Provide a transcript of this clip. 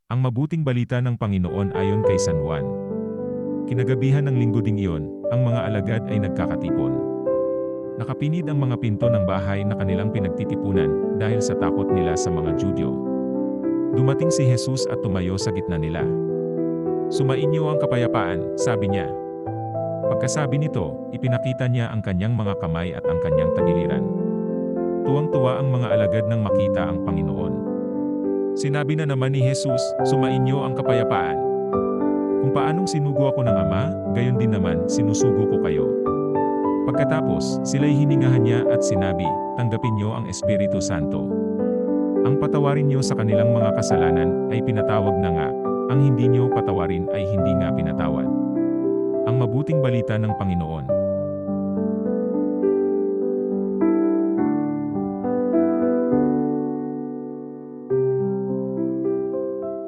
Ang mabuting balita ng Panginoon ayon kay San Juan. Kinagabihan ng linggo ding iyon, ang mga alagad ay nagkakatipon. Nakapinid ang mga pinto ng bahay na kanilang pinagtitipunan dahil sa takot nila sa mga Judyo. Dumating si Jesus at tumayo sa gitna nila. "Sumainyo ang kapayapaan," sabi niya. Pagkasabi nito, ipinakita niya ang kanyang mga kamay at ang kanyang tagiliran. Tuwang-tuwa ang mga alagad nang makita ang Panginoon. Sinabi na naman ni Jesus, "Sumainyo ang kapayapaan. Kung paanong sinugo ako ng Ama, gayon din naman sinusugo ko kayo." Pagkatapos, sila'y hiningahan niya at sinabi, "Tanggapin niyo ang Espiritu Santo. Ang patawarin niyo sa kanilang mga kasalanan ay pinatawag na nga, ang hindi niyo patawarin ay hindi nga pinatawad." Ang mabuting balita ng Panginoon.